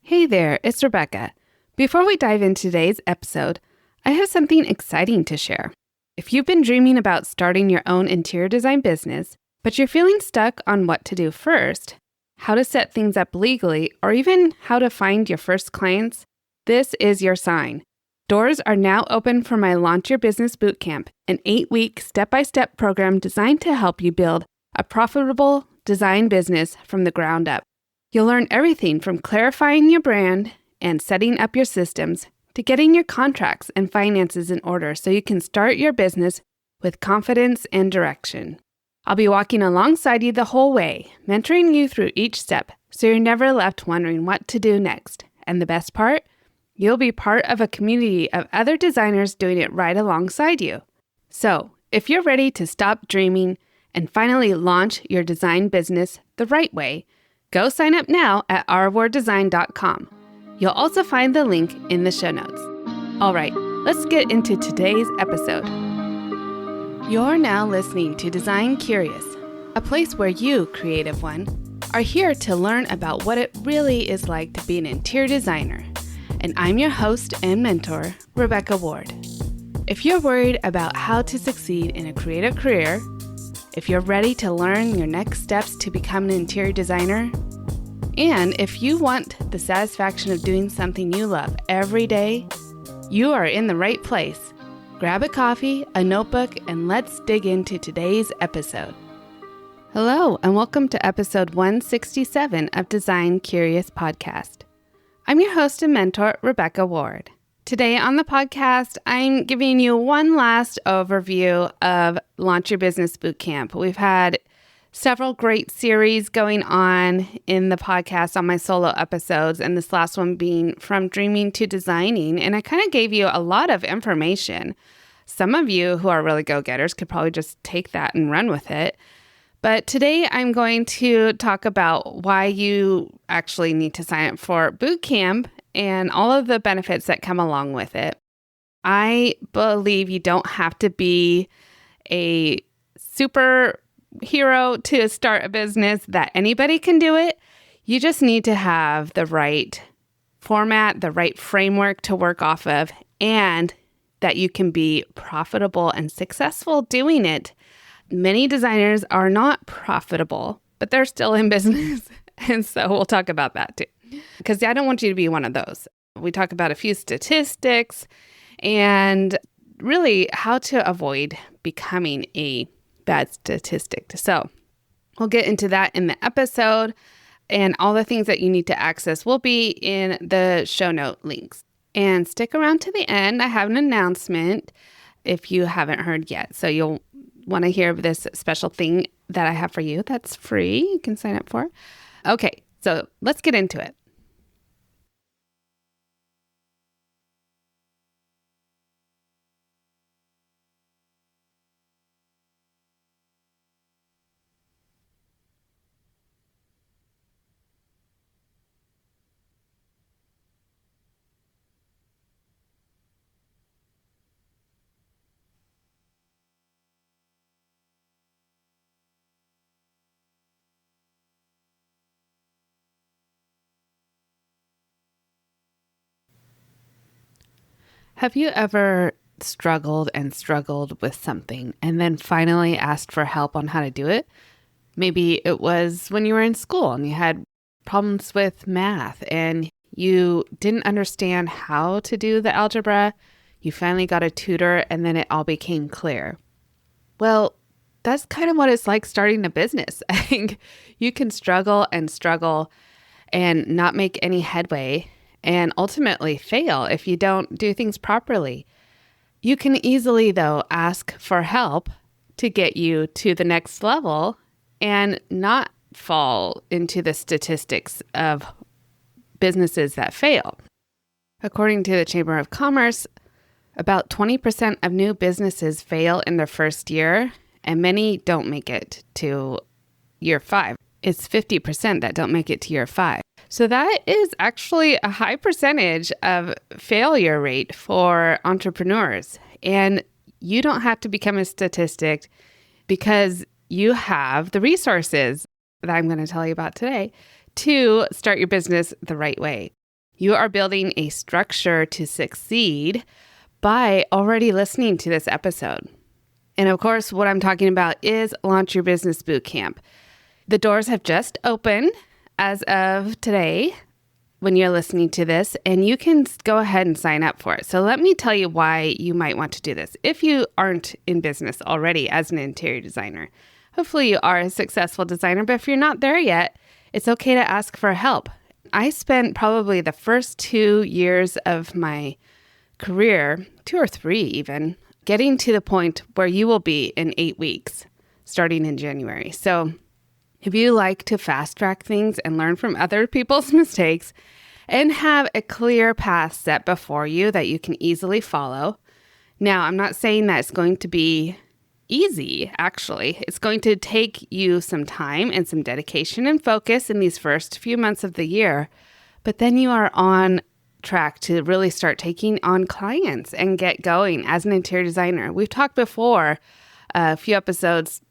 Hey there, it's Rebecca. Before we dive into today's episode, I have something exciting to share. If you've been dreaming about starting your own interior design business, but you're feeling stuck on what to do first, how to set things up legally, or even how to find your first clients, this is your sign. Doors are now open for my Launch Your Business Bootcamp, an 8-week step-by-step program designed to help you build a profitable design business from the ground up. You'll learn everything from clarifying your brand and setting up your systems to getting your contracts and finances in order so you can start your business with confidence and direction. I'll be walking alongside you the whole way, mentoring you through each step so you're never left wondering what to do next. And the best part? You'll be part of a community of other designers doing it right alongside you. So, if you're ready to stop dreaming and finally launch your design business the right way, go sign up now at ourworddesign.com. You'll also find the link in the show notes. All right, let's get into today's episode. You're now listening to Design Curious, a place where you, creative one, are here to learn about what it really is like to be an interior designer. And I'm your host and mentor, Rebecca Ward. If you're worried about how to succeed in a creative career, if you're ready to learn your next steps to become an interior designer, and if you want the satisfaction of doing something you love every day, you are in the right place. Grab a coffee, a notebook, and let's dig into today's episode. Hello, and welcome to episode 167 of Design Curious Podcast. I'm your host and mentor, Rebecca Ward. Today on the podcast, I'm giving you one last overview of Launch Your Business Bootcamp. We've had several great series going on in the podcast on my solo episodes, and this last one being From Dreaming to Designing. And I kind of gave you a lot of information. Some of you who are really go-getters could probably just take that and run with it. But today I'm going to talk about why you actually need to sign up for Bootcamp and all of the benefits that come along with it. I believe you don't have to be a superhero to start a business, that anybody can do it. You just need to have the right format, the right framework to work off of, and that you can be profitable and successful doing it. Many designers are not profitable, but they're still in business. And so we'll talk about that too, because I don't want you to be one of those. We talk about a few statistics and really how to avoid becoming a bad statistic. So we'll get into that in the episode, and all the things that you need to access will be in the show note links. And stick around to the end. I have an announcement if you haven't heard yet. So you'll want to hear this special thing that I have for you that's free. You can sign up for. Okay, so let's get into it. Have you ever struggled with something and then finally asked for help on how to do it? Maybe it was when you were in school and you had problems with math and you didn't understand how to do the algebra. You finally got a tutor and then it all became clear. Well, that's kind of what it's like starting a business. I think you can struggle and not make any headway and ultimately fail if you don't do things properly. You can easily, though, ask for help to get you to the next level and not fall into the statistics of businesses that fail. According to the Chamber of Commerce, about 20% of new businesses fail in their first year, and many don't make it to year 5. It's 50% that don't make it to year 5. So that is actually a high percentage of failure rate for entrepreneurs. And you don't have to become a statistic because you have the resources that I'm going to tell you about today to start your business the right way. You are building a structure to succeed by already listening to this episode. And of course, what I'm talking about is Launch Your Business Bootcamp. The doors have just opened as of today when you're listening to this, and you can go ahead and sign up for it. So let me tell you why you might want to do this if you aren't in business already as an interior designer. Hopefully you are a successful designer, but if you're not there yet, it's okay to ask for help. I spent probably the first 2 years of my career, 2 or 3 even, getting to the point where you will be in 8 weeks, starting in January. So if you like to fast track things and learn from other people's mistakes and have a clear path set before you that you can easily follow. Now, I'm not saying that it's going to be easy, actually. It's going to take you some time and some dedication and focus in these first few months of the year, but then you are on track to really start taking on clients and get going as an interior designer. We've talked before, a few episodes,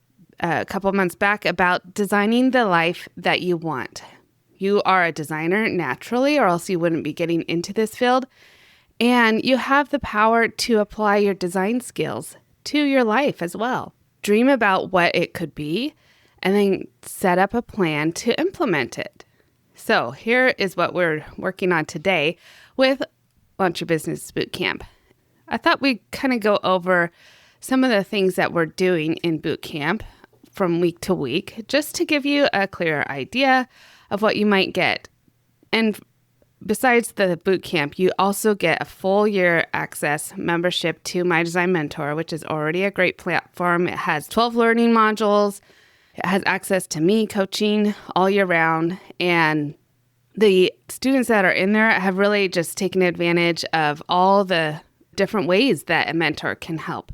a couple months back, about designing the life that you want. You are a designer naturally, or else you wouldn't be getting into this field. And you have the power to apply your design skills to your life as well. Dream about what it could be, and then set up a plan to implement it. So here is what we're working on today with Launch Your Business Bootcamp. I thought we'd kind of go over some of the things that we're doing in Bootcamp from week to week, just to give you a clearer idea of what you might get. And besides the bootcamp, you also get a full year access membership to My Design Mentor, which is already a great platform. It has 12 learning modules. It has access to me coaching all year round. And the students that are in there have really just taken advantage of all the different ways that a mentor can help,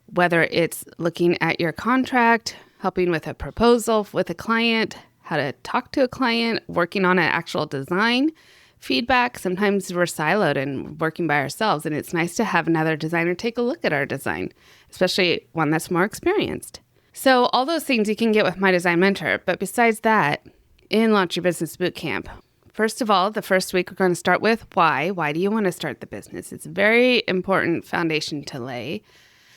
whether it's looking at your contract, helping with a proposal with a client, how to talk to a client, working on an actual design, feedback. Sometimes we're siloed and working by ourselves, and it's nice to have another designer take a look at our design, especially one that's more experienced. So all those things you can get with My Design Mentor. But besides that, in Launch Your Business Bootcamp, first of all, the first week we're going to start with why. Why do you want to start the business? It's a very important foundation to lay.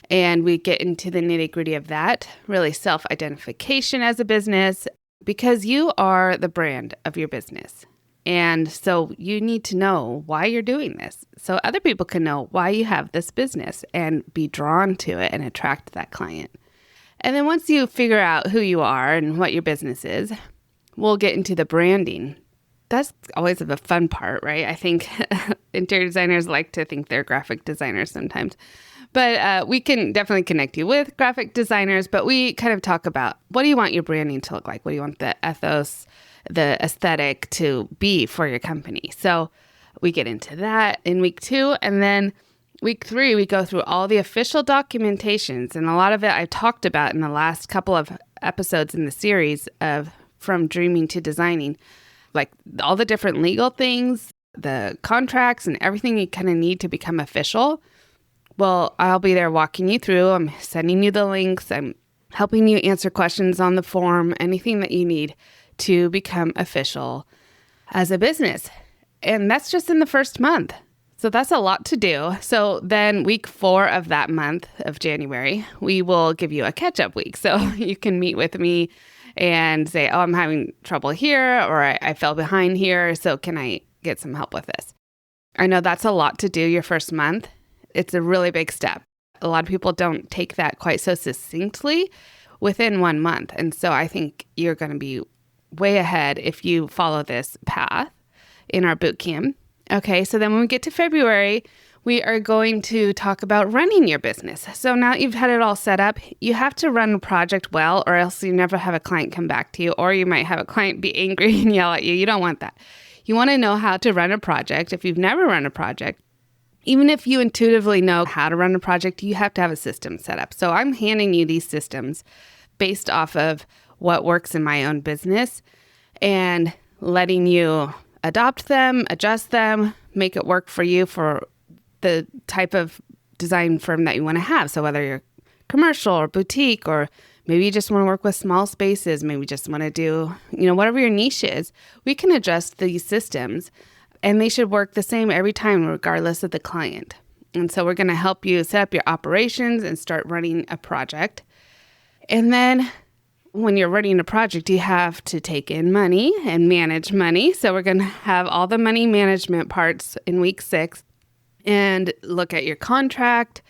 And we get into the nitty-gritty of that, really self-identification as a business, because you are the brand of your business. And so you need to know why you're doing this, so other people can know why you have this business and be drawn to it and attract that client. And then once you figure out who you are and what your business is, we'll get into the branding. That's always the fun part, right? I think interior designers like to think they're graphic designers sometimes. But we can definitely connect you with graphic designers, but we kind of talk about, what do you want your branding to look like? What do you want the ethos, the aesthetic to be for your company? So we get into that in week 2. And then week 3, we go through all the official documentations. And a lot of it I talked about in the last couple of episodes in the series of From Dreaming to Designing, like all the different legal things, the contracts, and everything you kind of need to become official. Well, I'll be there walking you through. I'm sending you the links. I'm helping you answer questions on the form, anything that you need to become official as a business. And that's just in the first month. So that's a lot to do. So then week 4 of that month of January, we will give you a catch-up week. So you can meet with me and say, oh, I'm having trouble here, or I fell behind here. So can I get some help with this? I know that's a lot to do your first month. It's a really big step. A lot of people don't take that quite so succinctly within 1 month. And so I think you're going to be way ahead if you follow this path in our bootcamp. Okay, so then when we get to February, we are going to talk about running your business. So now you've had it all set up, you have to run a project well, or else you never have a client come back to you, or you might have a client be angry and yell at you. You don't want that. You want to know how to run a project. If you've never run a project, even if you intuitively know how to run a project, you have to have a system set up. So I'm handing you these systems based off of what works in my own business and letting you adopt them, adjust them, make it work for you for the type of design firm that you want to have. So whether you're commercial or boutique, or maybe you just want to work with small spaces, maybe you just want to do, whatever your niche is, we can adjust these systems and they should work the same every time, regardless of the client. And so we're going to help you set up your operations and start running a project. And then when you're running a project, you have to take in money and manage money. So we're going to have all the money management parts in week 6 and look at your contract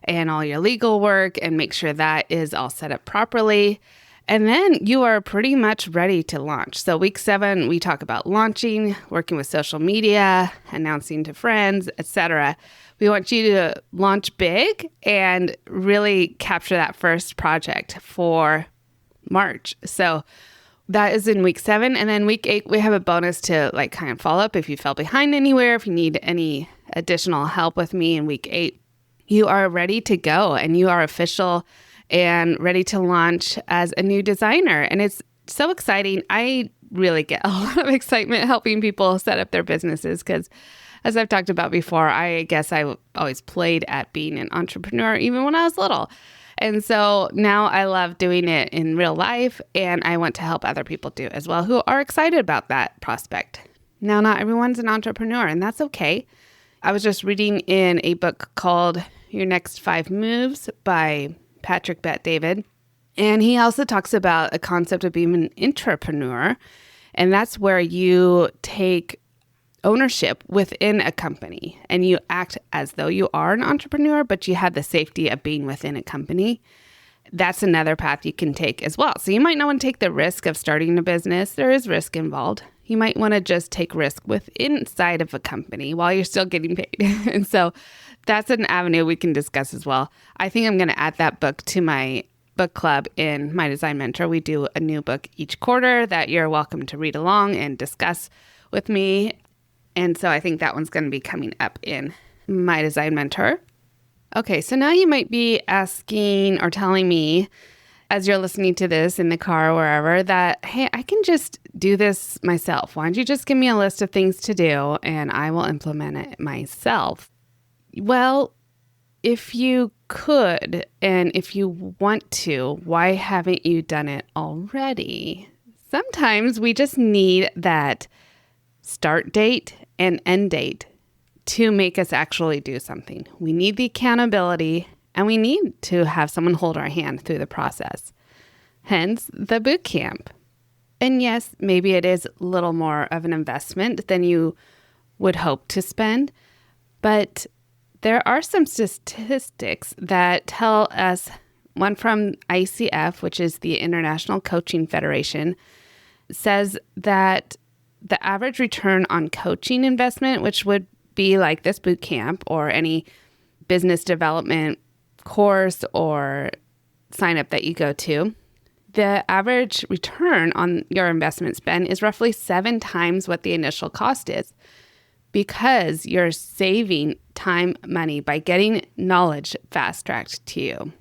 and all your legal work and make sure that is all set up properly. And then you are pretty much ready to launch. So week 7, we talk about launching, working with social media, announcing to friends, etc. We want you to launch big and really capture that first project for March. So that is in week 7. And then week 8, we have a bonus to kind of follow up if you fell behind anywhere, if you need any additional help with me in week 8. You are ready to go and you are official and ready to launch as a new designer. And it's so exciting. I really get a lot of excitement helping people set up their businesses because, as I've talked about before, I guess I always played at being an entrepreneur even when I was little. And so now I love doing it in real life, and I want to help other people do as well who are excited about that prospect. Now, not everyone's an entrepreneur, and that's okay. I was just reading in a book called Your Next 5 Moves by Patrick Bet-David. And he also talks about a concept of being an intrapreneur. And that's where you take ownership within a company and you act as though you are an entrepreneur, but you have the safety of being within a company. That's another path you can take as well. So you might not want to take the risk of starting a business. There is risk involved. You might want to just take risk inside of a company while you're still getting paid. And so that's an avenue we can discuss as well. I think I'm going to add that book to my book club in My Design Mentor. We do a new book each quarter that you're welcome to read along and discuss with me. And so I think that one's going to be coming up in My Design Mentor. Okay, so now you might be asking or telling me as you're listening to this in the car or wherever that, hey, I can just do this myself. Why don't you just give me a list of things to do and I will implement it myself? Well, if you could and if you want to, why haven't you done it already? Sometimes we just need that start date and end date to make us actually do something. We need the accountability and we need to have someone hold our hand through the process. Hence the bootcamp. And yes, maybe it is a little more of an investment than you would hope to spend, but there are some statistics that tell us, one from ICF, which is the International Coaching Federation, says that the average return on coaching investment, which would be like this boot camp or any business development course or sign up that you go to, the average return on your investment spend is roughly 7 times what the initial cost is, because you're saving time, money by getting knowledge fast-tracked to you.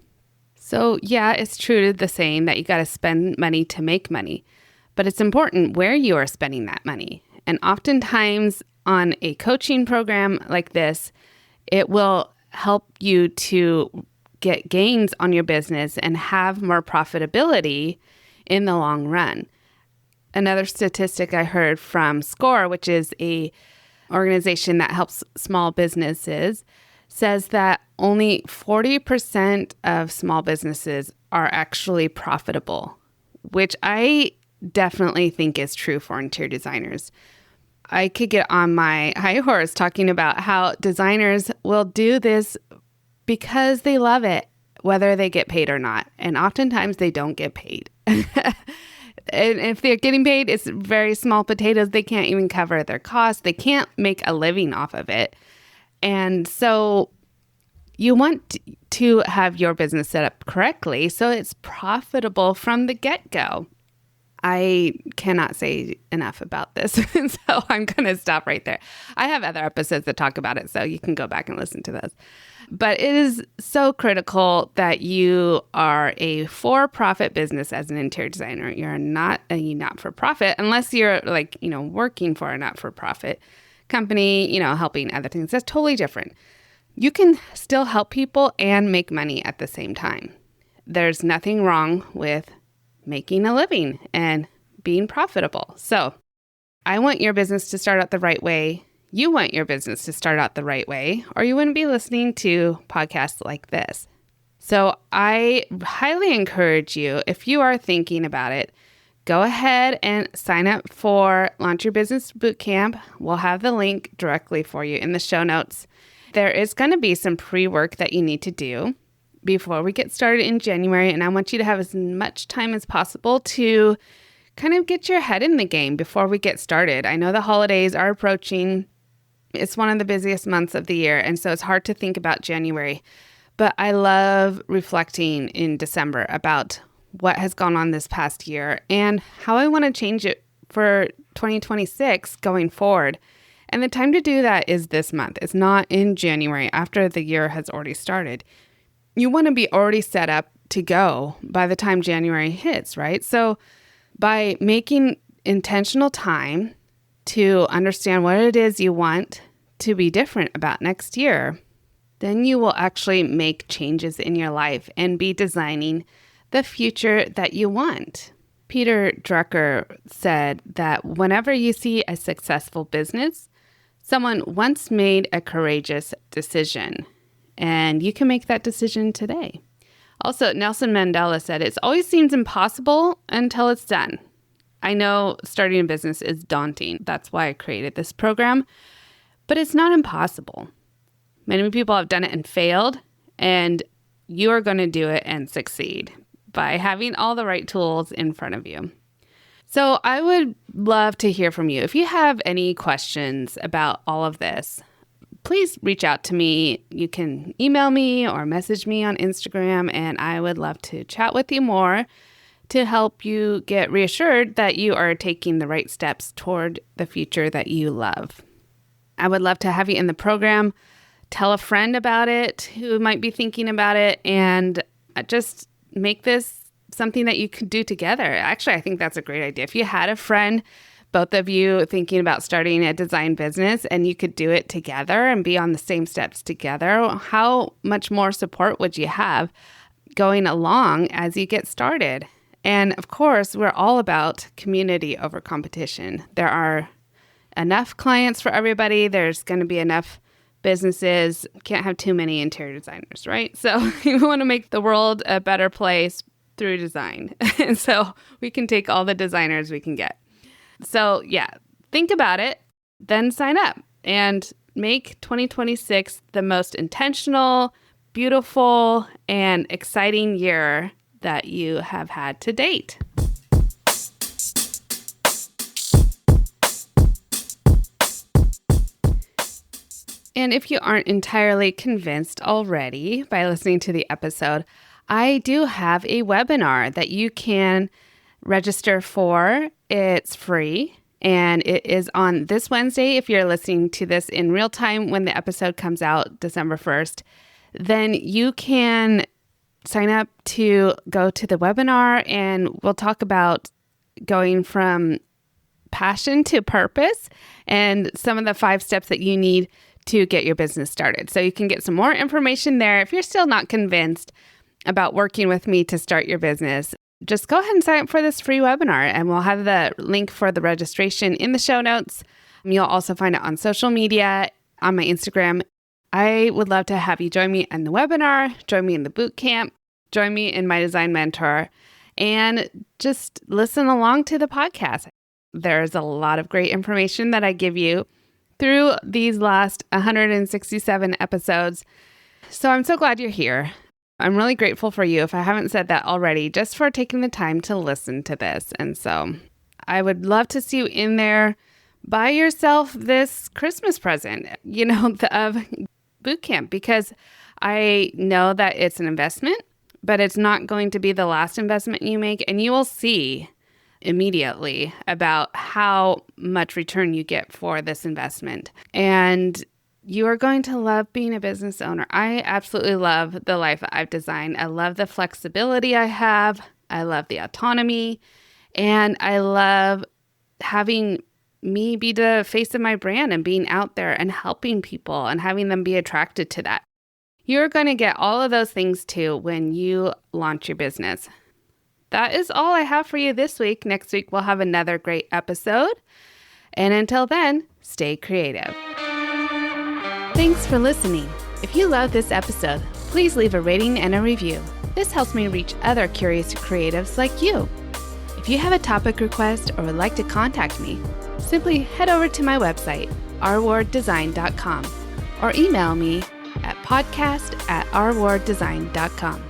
So yeah, it's true to the saying that you got to spend money to make money, but it's important where you are spending that money. And oftentimes on a coaching program like this, it will help you to get gains on your business and have more profitability in the long run. Another statistic I heard from SCORE, which is a organization that helps small businesses, says that only 40% of small businesses are actually profitable, which I definitely think is true for interior designers. I could get on my high horse talking about how designers will do this because they love it, whether they get paid or not. And oftentimes they don't get paid. And if they're getting paid, it's very small potatoes. They can't even cover their costs. They can't make a living off of it. And so you want to have your business set up correctly so it's profitable from the get-go. I cannot say enough about this, and so I'm going to stop right there. I have other episodes that talk about it, so you can go back and listen to those. But it is so critical that you are a for-profit business as an interior designer. You're not a not-for-profit unless you're working for a not-for-profit company, helping other things. That's totally different. You can still help people and make money at the same time. There's nothing wrong with making a living and being profitable. So I want your business to start out the right way. You want your business to start out the right way, or you wouldn't be listening to podcasts like this. So I highly encourage you, if you are thinking about it, go ahead and sign up for Launch Your Business Bootcamp. We'll have the link directly for you in the show notes. There is going to be some pre-work that you need to do before we get started in January, and I want you to have as much time as possible to kind of get your head in the game before we get started. I know the holidays are approaching. It's one of the busiest months of the year, and so it's hard to think about January. But I love reflecting in December about what has gone on this past year and how I want to change it for 2026 going forward. And the time to do that is this month. It's not in January after the year has already started. You want to be already set up to go by the time January hits, right? So by making intentional time to understand what it is you want to be different about next year, then you will actually make changes in your life and be designing the future that you want. Peter Drucker said that whenever you see a successful business, someone once made a courageous decision, and you can make that decision today. Also, Nelson Mandela said, "It always seems impossible until it's done." I know starting a business is daunting. That's why I created this program, but it's not impossible. Many people have done it and failed, and you are going to do it and succeed by having all the right tools in front of you. So I would love to hear from you. If you have any questions about all of this, please reach out to me. You can email me or message me on Instagram, and I would love to chat with you more to help you get reassured that you are taking the right steps toward the future that you love. I would love to have you in the program. Tell a friend about it who might be thinking about it, and just make this something that you could do together. Actually, I think that's a great idea. If you had a friend, both of you thinking about starting a design business, and you could do it together and be on the same steps together, how much more support would you have going along as you get started? And of course, we're all about community over competition. There are enough clients for everybody. There's going to be enough businesses. Can't have too many interior designers, right? So we want to make the world a better place through design. And so we can take all the designers we can get. So yeah, think about it, then sign up and make 2026 the most intentional, beautiful, and exciting year that you have had to date. And if you aren't entirely convinced already by listening to the episode, I do have a webinar that you can register for. It's free, and it is on this Wednesday. If you're listening to this in real time when the episode comes out, December 1st, then you can sign up to go to the webinar, and we'll talk about going from passion to purpose and some of the 5 steps that you need to get your business started. So you can get some more information there. If you're still not convinced about working with me to start your business, just go ahead and sign up for this free webinar, and we'll have the link for the registration in the show notes. You'll also find it on social media, on my Instagram. I would love to have you join me in the webinar, join me in the boot camp, join me in my design mentor, and just listen along to the podcast. There's a lot of great information that I give you through these last 167 episodes. So I'm so glad you're here. I'm really grateful for you, if I haven't said that already, just for taking the time to listen to this. And so I would love to see you in there. Buy yourself this Christmas present, of Bootcamp, because I know that it's an investment, but it's not going to be the last investment you make. And you will see immediately about how much return you get for this investment. And you are going to love being a business owner. I absolutely love the life I've designed. I love the flexibility I have. I love the autonomy. And I love having me be the face of my brand and being out there and helping people and having them be attracted to that. You're going to get all of those things too when you launch your business. That is all I have for you this week. Next week, we'll have another great episode. And until then, stay creative. Thanks for listening. If you love this episode, please leave a rating and a review. This helps me reach other curious creatives like you. If you have a topic request or would like to contact me, simply head over to my website, rwarddesign.com, or email me at podcast@rwarddesign.com.